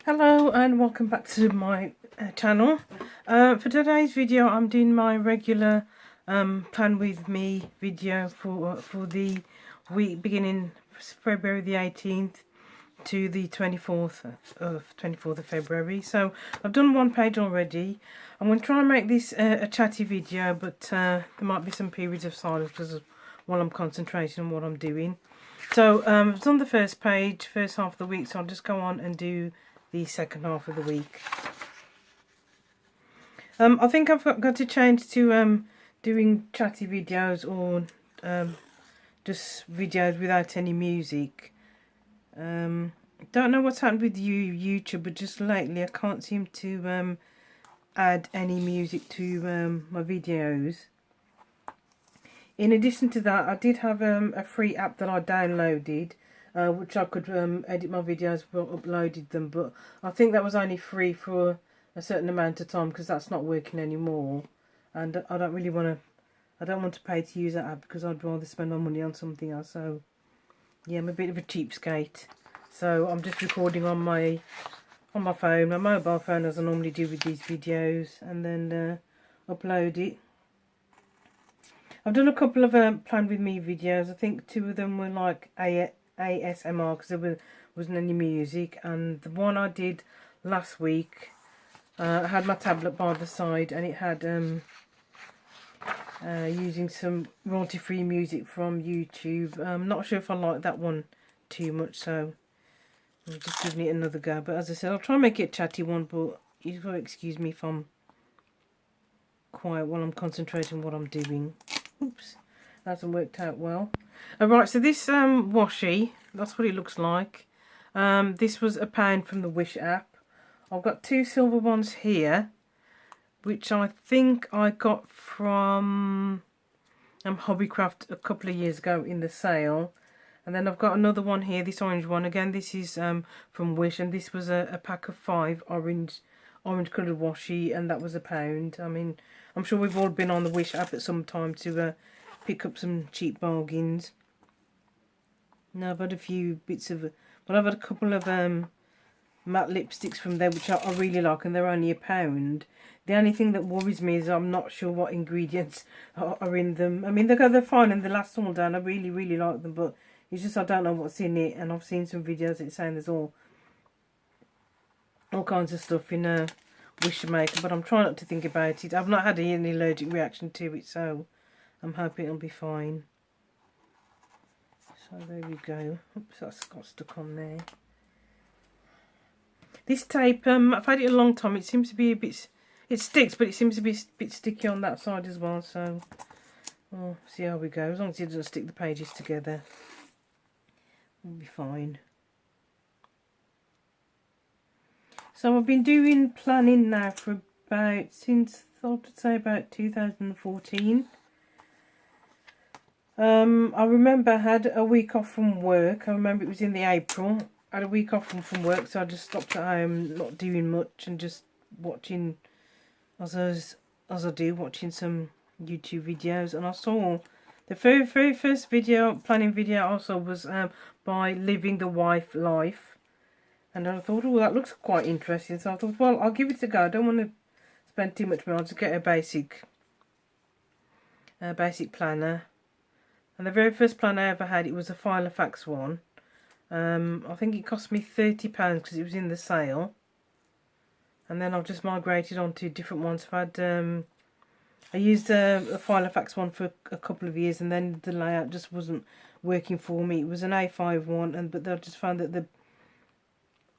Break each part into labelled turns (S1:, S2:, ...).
S1: Hello and welcome back to my channel. For today's video I'm doing my regular plan with me video for the week beginning February the 18th to the 24th of February. So I've done one page already. I'm going to try and make this a chatty video, but there might be some periods of silence because while I'm concentrating on what I'm doing. So I've done the first page, first half of the week, so I'll just go on and do the second half of the week. I think I've got to change to doing chatty videos or just videos without any music. Don't know what's happened with YouTube, but just lately I can't seem to add any music to my videos. In addition to that, I did have a free app that I downloaded, which I could edit my videos when I uploaded them, but I think that was only free for a certain amount of time because that's not working anymore, and I don't want to pay to use that app because I'd rather spend my money on something else. So yeah, I'm a bit of a cheapskate, so I'm just recording on my phone, my mobile phone, as I normally do with these videos, and then upload it. I've done a couple of Plan With Me videos. I think two of them were like ASMR because there wasn't any music, and the one I did last week, I had my tablet by the side and it had using some royalty-free music from YouTube. I'm not sure if I like that one too much, so I'm just giving it another go. But as I said, I'll try and make it a chatty one, but you've got to excuse me if I'm quiet while I'm concentrating on what I'm doing. Oops, that hasn't worked out well. Alright, so this washi, that's what it looks like. This was £1 from the Wish app. I've got two silver ones here, which I think I got from Hobbycraft a couple of years ago in the sale. And then I've got another one here, this orange one. Again, this is from Wish, and this was a pack of 5 orange coloured washi, and that was £1. I mean, I'm sure we've all been on the Wish app at some time to pick up some cheap bargains. Now I've had a few bits of, but I've had a couple of matte lipsticks from there which I really like, and they're only £1. The only thing that worries me is I'm not sure what ingredients are in them. I mean, they're fine and they last all day, and I really like them, but it's just I don't know what's in it. And I've seen some videos it's saying there's all kinds of stuff in a Wish maker, but I'm trying not to think about it. I've not had any allergic reaction to it, so I'm hoping it'll be fine. So there we go. Oops, that's got stuck on there. This tape, I've had it a long time. It seems to be a bit, it sticks, but it seems to be a bit sticky on that side as well. So we'll see how we go. As long as it doesn't stick the pages together, we'll be fine. So I've been doing planning now for since I would say about 2014. I remember I had a week off from work. I remember it was in the April. I had a week off from work, so I just stopped at home, not doing much, and just watching, as I do, watching some YouTube videos. And I saw the very first planning video I saw was by Living the Wife Life. And I thought, oh, that looks quite interesting. So I thought, well, I'll give it a go. I don't want to spend too much money. I'll just get a basic planner. And the very first planner I ever had, it was a Filofax one. I think it cost me £30 because it was in the sale. And then I've just migrated on to different ones. I've had, I used a Filofax one for a couple of years, and then the layout just wasn't working for me. It was an A5 one, but I just found that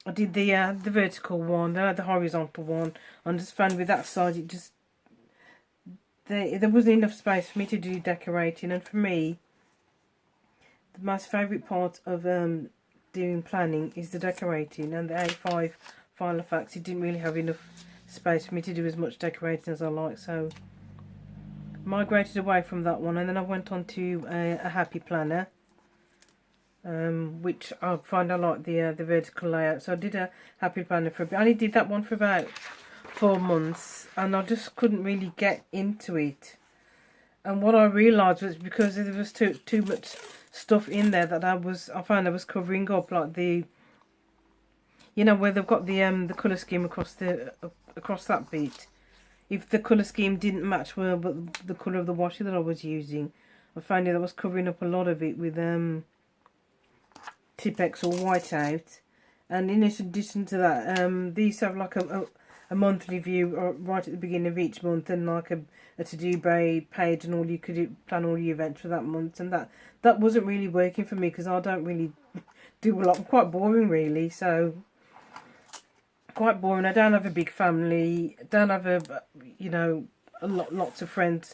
S1: I did the vertical one, then I had the horizontal one, and just found with that size it just there wasn't enough space for me to do decorating. And for me, the most favourite part of doing planning is the decorating, and the A5 Filofax, it didn't really have enough space for me to do as much decorating as I like, so migrated away from that one. And then I went on to a Happy Planner, which I find I like the vertical layout. So I did a Happy Planner for a bit. I only did that one for about 4 months, and I just couldn't really get into it. And what I realised was because there was too much stuff in there that I found I was covering up, like you know, where they've got the colour scheme across that bit. If the colour scheme didn't match well, but the colour of the washi that I was using, I found that I was covering up a lot of it with Tipex or whiteout. And in addition to that, these have like a monthly view right at the beginning of each month, and like a to-do page, and all you could plan all your events for that month. And that wasn't really working for me because I don't really do a lot. I'm quite boring really, so quite boring. I don't have a big family. Don't have lots of friends.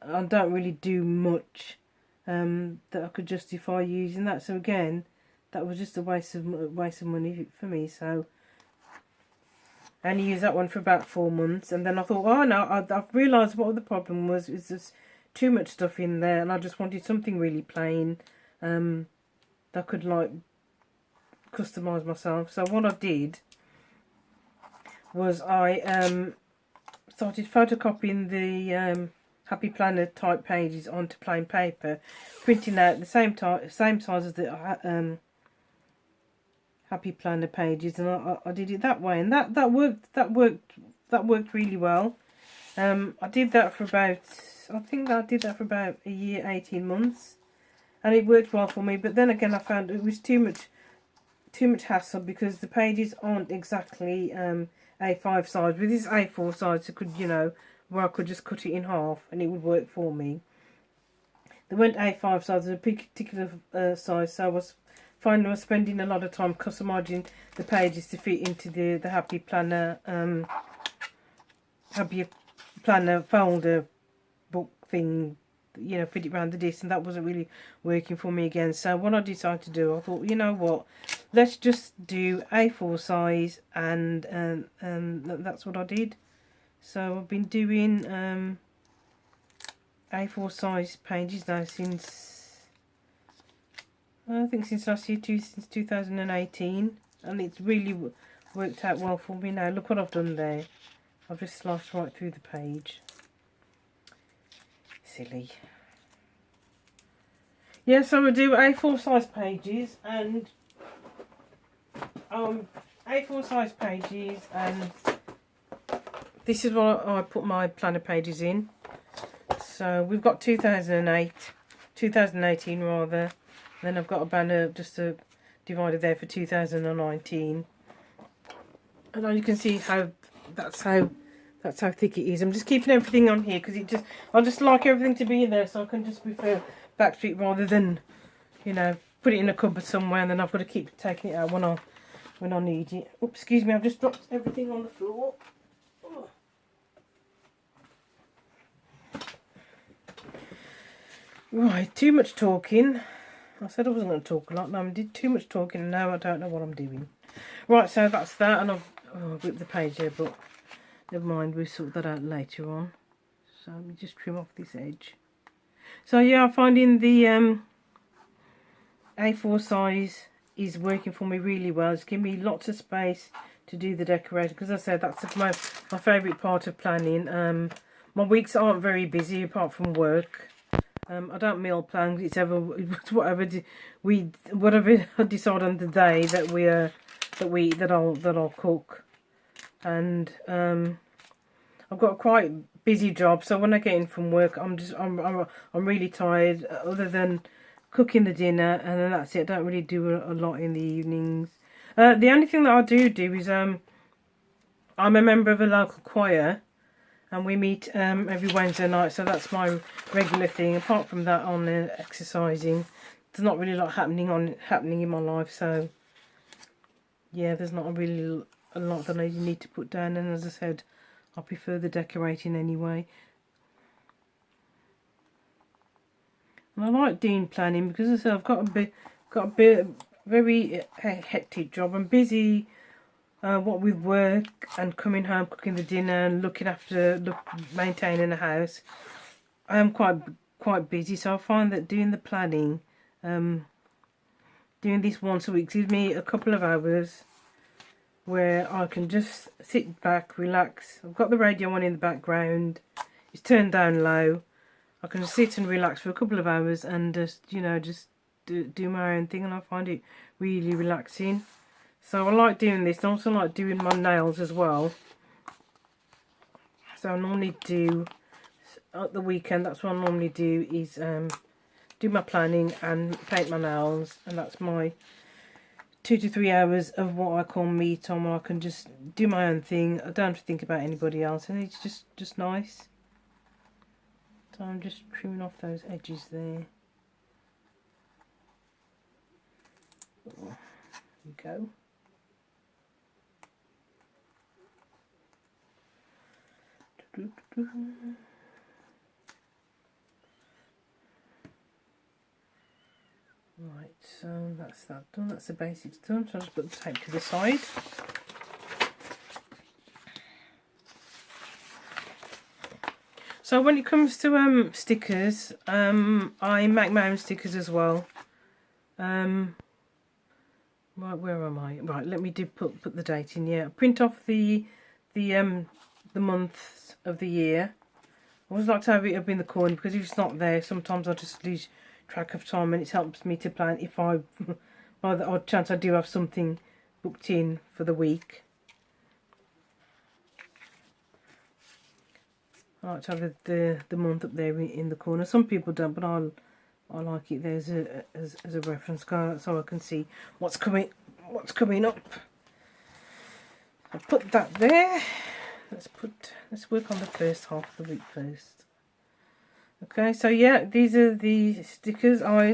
S1: I don't really do much that I could justify using that. So again, that was just a waste of money for me. So I only used that one for about 4 months, and then I thought, oh no, I've realised what the problem was. It's just too much stuff in there, and I just wanted something really plain that I could like customise myself. So what I did was I started photocopying the Happy Planner type pages onto plain paper, printing out the same size as the Happy Planner pages, and I did it that way, and that worked really well. I did that for about, I think I did that for about a year, 18 months, and it worked well for me. But then again, I found it was too much hassle because the pages aren't exactly A5 size. With this A4 size, I could, where I could just cut it in half and it would work for me. They weren't A5 size, a particular size, so I was finding I was spending a lot of time customizing the pages to fit into the Happy Planner folder book thing, fit it around the disc, and that wasn't really working for me again. So what I decided to do, I thought, you know what, let's just do A4 size, and that's what I did. So I've been doing A4 size pages now since, I think since last year, since 2018, and it's really worked out well for me now. Look what I've done there. I've just sliced right through the page. Silly. Yeah, so I do A4 size pages, and A4 size pages, and this is what I put my planner pages in. So we've got 2018 rather. Then I've got a banner just divided there for 2019, and you can see that's how thick it is. I'm just keeping everything on here because I just like everything to be in there, so I can just refer back to it rather than put it in a cupboard somewhere and then I've got to keep taking it out when I need it. Oops, excuse me, I've just dropped everything on the floor. Oh. Right, too much talking. I said I wasn't going to talk a lot. No, I did too much talking, and now I don't know what I'm doing. Right, so that's that, and I've ripped the page here, but never mind, we'll sort that out later on. So let me just trim off this edge. So yeah, I'm finding the A4 size is working for me really well. It's giving me lots of space to do the decorating, because as I said, that's my favourite part of planning. My weeks aren't very busy apart from work. I don't meal plan. It's whatever I decide on the day that I'll cook, and I've got a quite busy job. So when I get in from work, I'm really tired. Other than cooking the dinner, and then that's it. I don't really do a lot in the evenings. The only thing that I do is I'm a member of a local choir. And we meet every Wednesday night, so that's my regular thing. Apart from that, on exercising, there's not really a lot happening in my life. So yeah, there's not really a lot that I need to put down. And as I said, I prefer the decorating anyway. And I like doing planning because, as I said, I've got a very hectic job. I'm busy. What with work and coming home, cooking the dinner and looking after, maintaining the house, I am quite busy. So I find that doing the planning, doing this once a week, gives me a couple of hours where I can just sit back, relax. I've got the radio on in the background. It's turned down low. I can sit and relax for a couple of hours and just do my own thing, and I find it really relaxing. So I like doing this. I also like doing my nails as well. So I normally do, at the weekend, that's what I normally do, is do my planning and paint my nails. And that's my 2 to 3 hours of what I call me time, where I can just do my own thing. I don't have to think about anybody else, and it's just nice. So I'm just trimming off those edges there. There you go. Right, so that's that done. That's the basics done. So I'll just put the tape to the side. So when it comes to stickers, I make my own stickers as well. Right, where am I? Right, let me put the date in. Yeah, print off the months of the year. I always like to have it up in the corner, because if it's not there, sometimes I just lose track of time, and it helps me to plan if I, by the odd chance, I do have something booked in for the week. I like to have the month up there in the corner. Some people don't, but I like it there as a reference card, so I can see what's coming up. I'll put that there. Let's work on the first half of the week first. Okay, so yeah, these are the stickers. I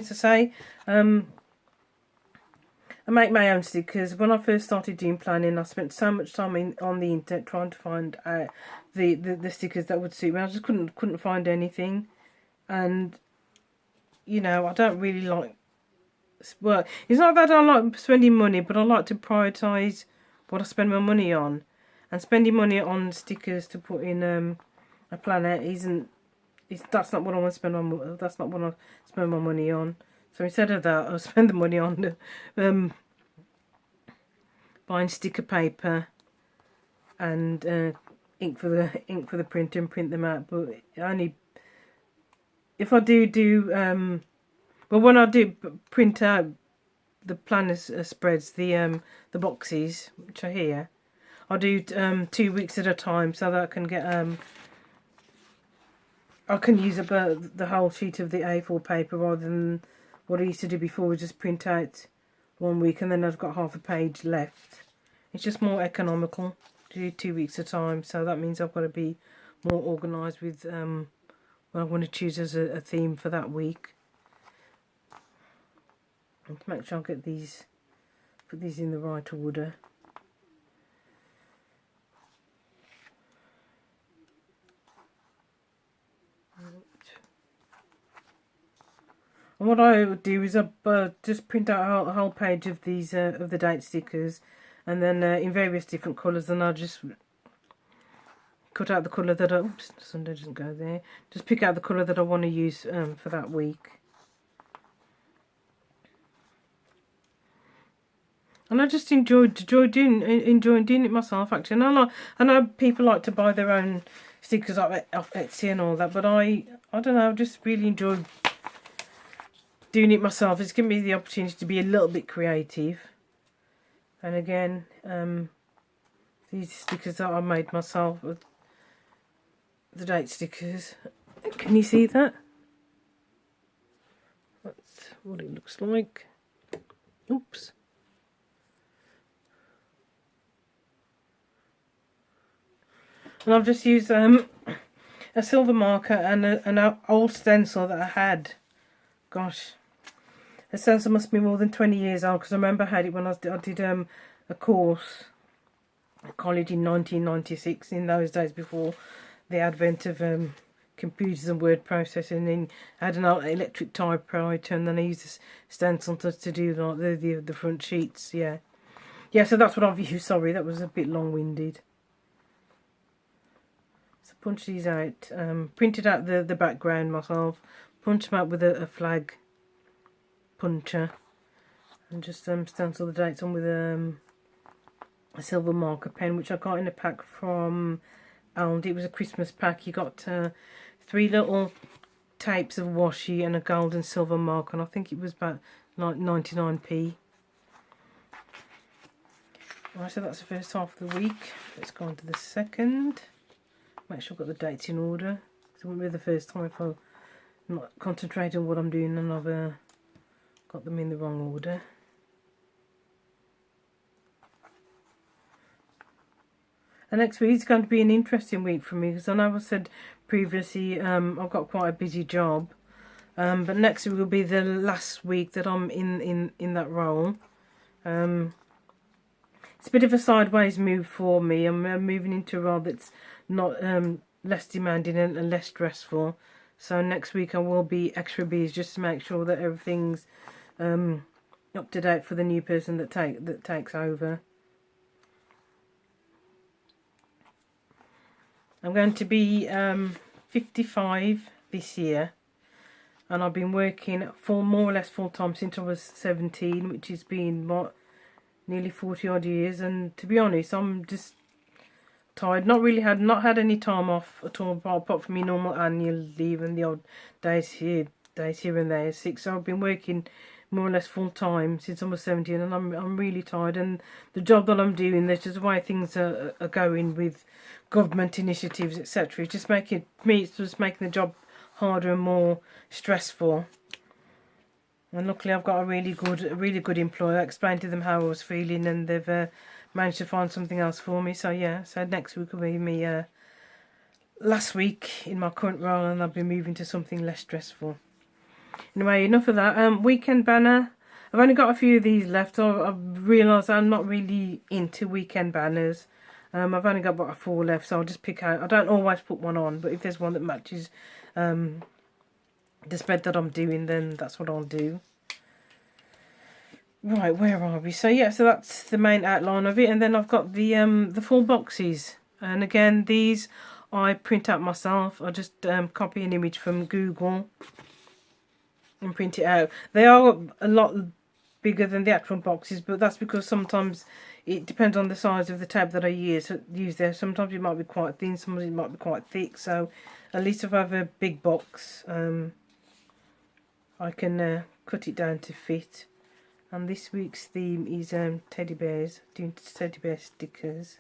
S1: make my own stickers. When I first started doing planning, I spent so much time on the internet trying to find out the stickers that would suit me. I just couldn't find anything, and you know, I don't really like. Well, it's not that I like spending money, but I like to prioritise what I spend my money on, and spending money on stickers to put in a planner that's not what I want to spend on. That's not what I spend my money on. So instead of that, I'll spend the money on buying sticker paper and ink for the printer and print them out. But only if I do well, when I do print out the planner spreads, the boxes which are here, I do 2 weeks at a time, so that I can get I can use the whole sheet of the A4 paper rather than what I used to do before, was just print out 1 week and then I've got half a page left. It's just more economical to do 2 weeks at a time, so that means I've got to be more organised with what I want to choose as a theme for that week. And to make sure I get put these in the right order. And what I would do is just print out a whole page of these of the date stickers, and then in various different colours. And I'll just cut out the colour that oops, Sunday doesn't go there. Just pick out the colour that I want to use for that week. And I just enjoy doing it myself, actually. And I know people like to buy their own stickers off Etsy and all that, but I don't know. I just really enjoy doing it myself. It's given me the opportunity to be a little bit creative. And again, these stickers that I made myself, the date stickers. Can you see that? That's what it looks like. Oops. And I've just used a silver marker and an old stencil that I had. Gosh, the stencil must be more than 20 years old, because I remember I had it when I did a course at college in 1996, in those days before the advent of computers and word processing. And I had an electric typewriter, and then I used this stencil to do like the front sheets. Yeah, so that's what I've used. Sorry, that was a bit long-winded. So punch these out, printed out the background myself, punch them out with a flag puncher, and just stencil the dates on with a silver marker pen, which I got in a pack from Aldi. It was a Christmas pack. You got 3 little tapes of washi and a gold and silver marker, and I think it was about like 99p. Right, so that's the first half of the week. Let's go on to the second. Make sure I've got the dates in order. It won't be the first time if I'm not concentrating on what I'm doing and I've got them in the wrong order. And next week is going to be an interesting week for me because I know I said previously I've got quite a busy job. But next week will be the last week that I'm in that role. It's a bit of a sideways move for me. I'm moving into a role that's not less demanding and less stressful. So next week I will be extra busy just to make sure that everything's up to date for the new person that takes over. I'm going to be 55 this year, and I've been working more or less full time since I was 17, which has been what, nearly 40 odd years. And to be honest, I'm just tired. Not had any time off at all, apart from my normal annual leave and the odd days here and there, sick. So I've been working more or less full time since I was 17, and I'm really tired. And the job that I'm doing, there's just the way things are going with government initiatives, etc. It's just making the job harder and more stressful. And luckily, I've got a really good employer. I explained to them how I was feeling, and they've managed to find something else for me. So yeah, so next week will be me last week in my current role, and I'll be moving to something less stressful. Anyway, enough of that. Weekend banner. I've only got a few of these left. I've realised I'm not really into weekend banners. I've only got about 4 left, so I'll just pick out. I don't always put one on, but if there's one that matches the spread that I'm doing, then that's what I'll do. Right, where are we? So yeah, so that's the main outline of it, and then I've got the full boxes. And again, these I print out myself. I just copy an image from Google and print it out. They are a lot bigger than the actual boxes, but that's because sometimes it depends on the size of the tab that I use there. Sometimes it might be quite thin, sometimes it might be quite thick. So at least if I have a big box, I can cut it down to fit. And this week's theme is teddy bears, doing teddy bear stickers.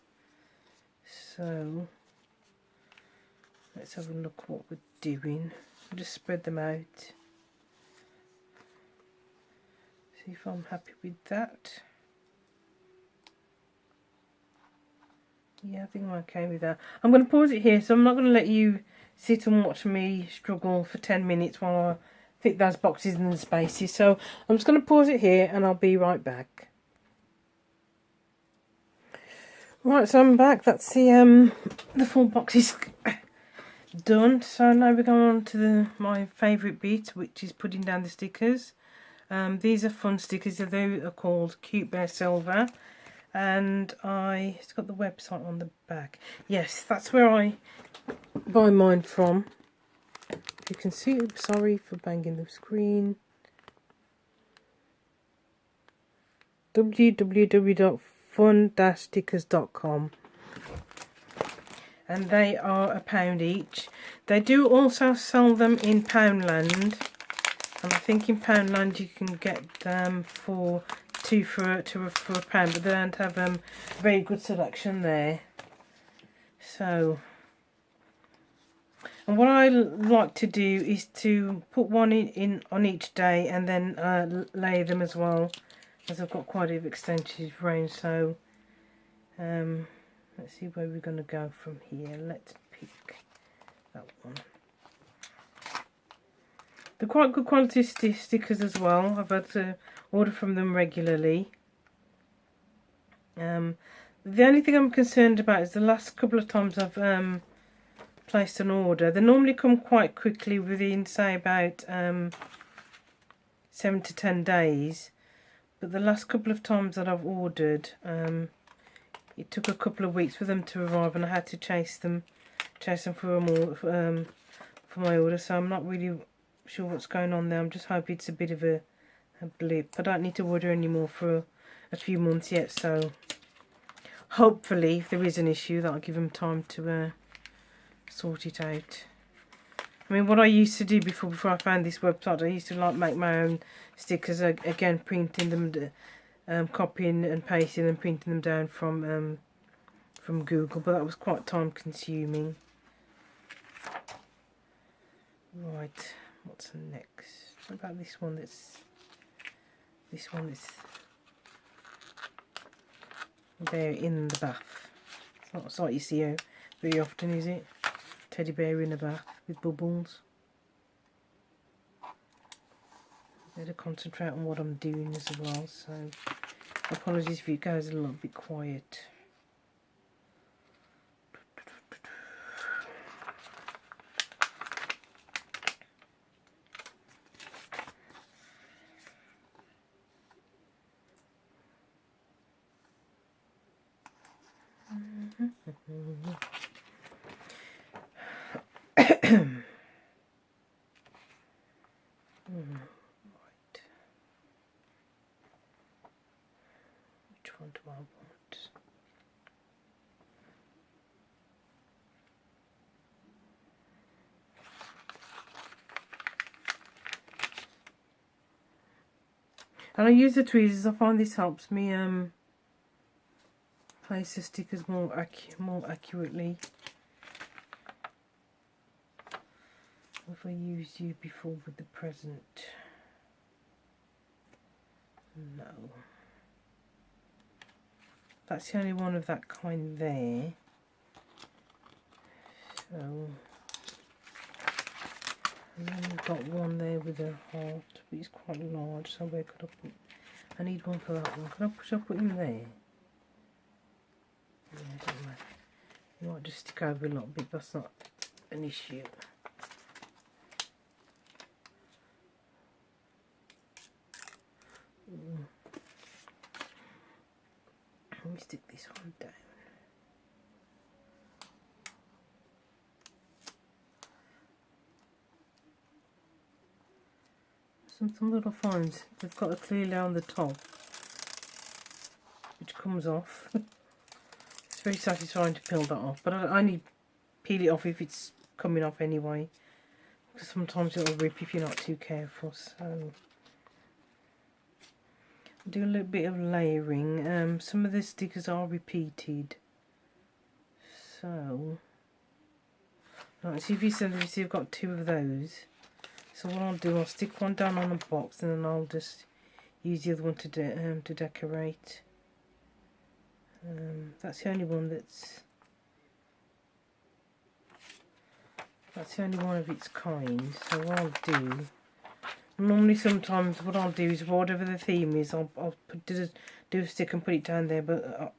S1: So let's have a look what we're doing. I'll just spread them out. See if I'm happy with that. Yeah, I think I'm okay with that. I'm going to pause it here, so I'm not going to let you sit and watch me struggle for 10 minutes while I fit those boxes in the spaces. So I'm just going to pause it here and I'll be right back. Right, so I'm back. That's the full boxes done. So now we're going on to my favourite bit, which is putting down the stickers. These are fun stickers. They are called Cute Bear Silver, and it's got the website on the back. Yes, that's where I buy mine from. You can see. Sorry for banging the screen. www.fun-stickers.com, and they are £1 each. They do also sell them in Poundland. And I think in Poundland you can get them for £2 for a pound, but they don't have a very good selection there. So, and what I like to do is to put one in on each day, and then lay them as well, as I've got quite an extensive range. So, let's see where we're going to go from here. Let's pick that one. They're quite good quality stickers as well. I've had to order from them regularly. The only thing I'm concerned about is the last couple of times I've placed an order. They normally come quite quickly, within say about 7 to 10 days. But the last couple of times that I've ordered, it took a couple of weeks for them to arrive, and I had to chase them for my order. So I'm not really sure what's going on there. I'm just hoping it's a bit of a blip. I don't need to order any more for a few months yet, so hopefully if there is an issue, that'll give them time to sort it out. I mean, what I used to do before I found this website, I used to make my own stickers, again printing them copying and pasting and printing them down from Google, but that was quite time consuming. Right, what's next? What about this one that's there in the bath? It's not a sight you see very often, is it? Teddy bear in a bath with bubbles. Better concentrate on what I'm doing as well, so apologies if it goes a little bit quiet. Right. Which one do I want? And I use the tweezers. I find this helps me place the stickers more accurately. Have I used you before with the present? No. That's the only one of that kind there. So, and then we've got one there with a heart, but it's quite large, so where could I put? I need one for that one. Should I put him there? Yeah, don't matter. You might just stick over a little bit, that's not an issue. Let me stick this one down. Some little finds, they've got a clearly on the top, which comes off. It's very satisfying to peel that off, but I only peel it off if it's coming off anyway, because sometimes it'll rip if you're not too careful. So do a little bit of layering. Some of the stickers are repeated, so right, see if you see I've got two of those. So what I'll do, I'll stick one down on the box, and then I'll just use the other one to decorate. That's the only one that's the only one of its kind. So what I'll do, normally sometimes what I'll do is whatever the theme is, I'll do a stick and put it down there, but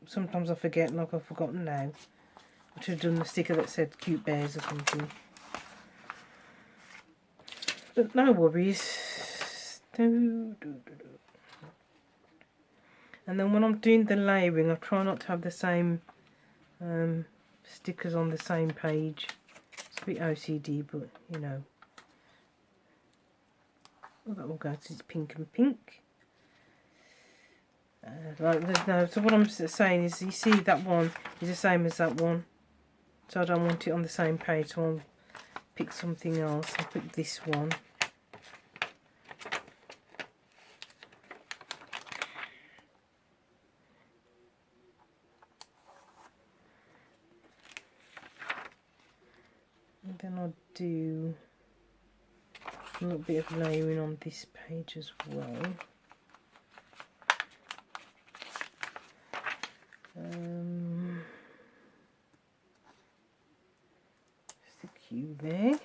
S1: sometimes I forget, like I've forgotten now. I should have done the sticker that said cute bears or something. But no worries. And then when I'm doing the layering, I try not to have the same stickers on the same page. It's a bit OCD, but you know. Well, that will go to it's pink and pink. So what I'm saying is, you see that one is the same as that one. So I don't want it on the same page, so I'll pick something else. I'll pick this one. And then I'll do a little bit of layering on this page as well. Stick you there.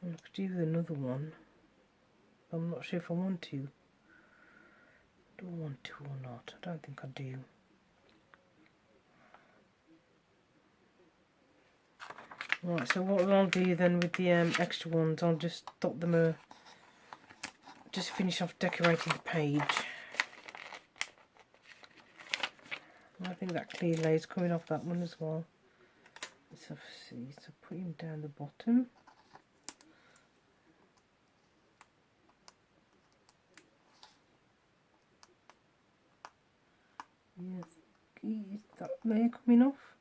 S1: And I could do with another one. I'm not sure if I want to. Do I want to or not? I don't think I do. Right, so what I'll do then with the extra ones, I'll just dot them just finish off decorating the page. I think that clear layer is coming off that one as well. So put him down the bottom. Yes, is that layer coming off?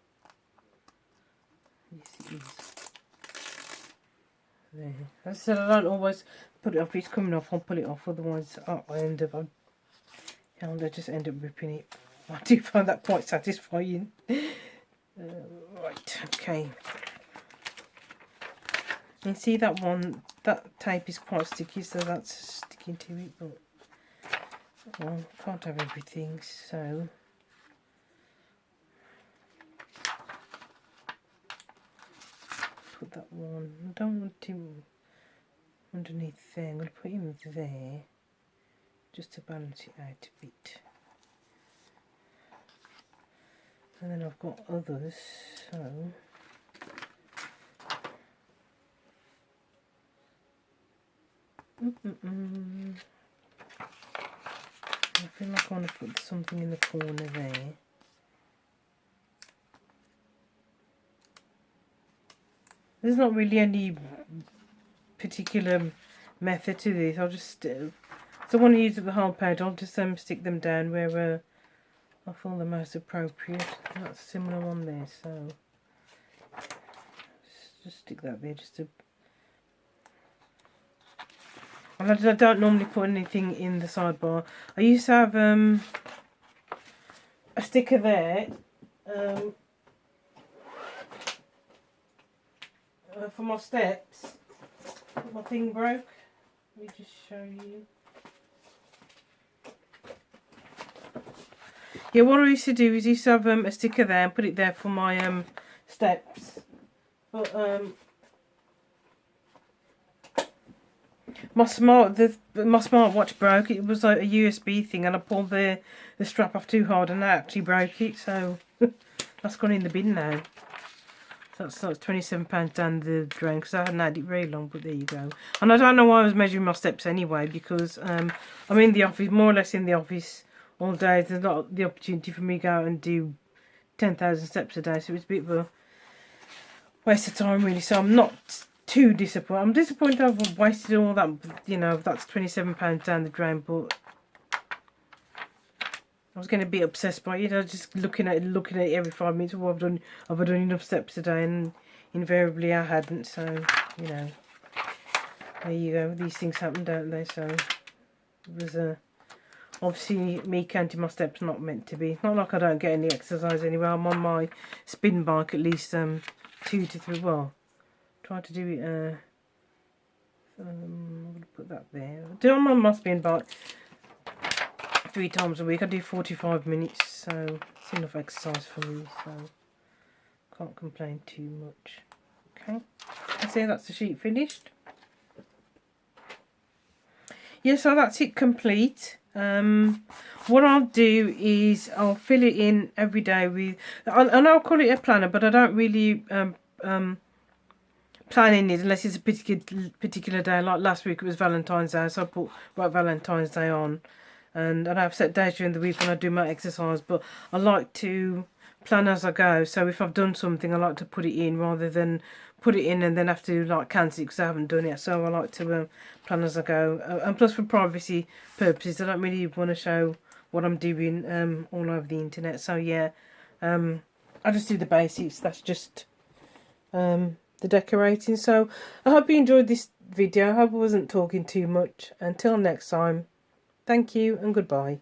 S1: Yes, it is. There. As I said, I don't always put it off. If it's coming off, I'll pull it off. Otherwise, I just end up ripping it. I do find that quite satisfying. Right, okay. You see that one, that tape is quite sticky, so that's sticking to it, but well, can't have everything, so put that one. I don't want him underneath there. I'm going to put him there just to balance it out a bit. And then I've got others, so I feel like I want to put something in the corner there. There's not really any particular method to this. I'll just, if I want to use the hard powder, I'll just stick them down where I feel the most appropriate. That's a similar one there, so just stick that there just to. I don't normally put anything in the sidebar. I used to have a sticker there for my steps. My thing broke. Let me just show you. Yeah, what I used to do is I used to have a sticker there and put it there for my steps. But my smartwatch broke. It was like a USB thing, and I pulled the strap off too hard, and I actually broke it. So that's gone in the bin now. So that's £27 down the drain because I hadn't had it very long. But there you go. And I don't know why I was measuring my steps anyway, because I'm in the office, more or less in the office all day. There's not the opportunity for me to go out and do 10,000 steps a day, so it's a bit of a waste of time really. So I'm not too disappointed. I'm disappointed I've wasted all that, you know, that's £27 down the drain, but I was going to be obsessed by it, you know, just looking at it every 5 minutes. Oh, have I done enough steps today? And invariably I hadn't, so, you know, there you go. These things happen, don't they? So it was obviously me counting my steps not meant to be. Not like I don't get any exercise anyway. I'm on my spin bike at least 2 to 3, well, try to do it, I'm going to put that there. I'm on my spin bike 3 times a week. I do 45 minutes, so it's enough exercise for me, so can't complain too much. Okay, I say that's the sheet finished. Yeah, so that's it complete. What I'll do is I'll fill it in every day with, and I'll call it a planner, but I don't really plan in it unless it's a particular day. Like last week it was Valentine's Day, so I write Valentine's Day on, and I have set days during the week when I do my exercise, but I like to plan as I go. So if I've done something, I like to put it in rather than put it in and then have to like cancel it because I haven't done it. So I like to plan as I go, and plus for privacy purposes, I don't really want to show what I'm doing all over the internet. So yeah, I just do the basics. That's just the decorating. So I hope you enjoyed this video. I hope I wasn't talking too much. Until next time, thank you and goodbye.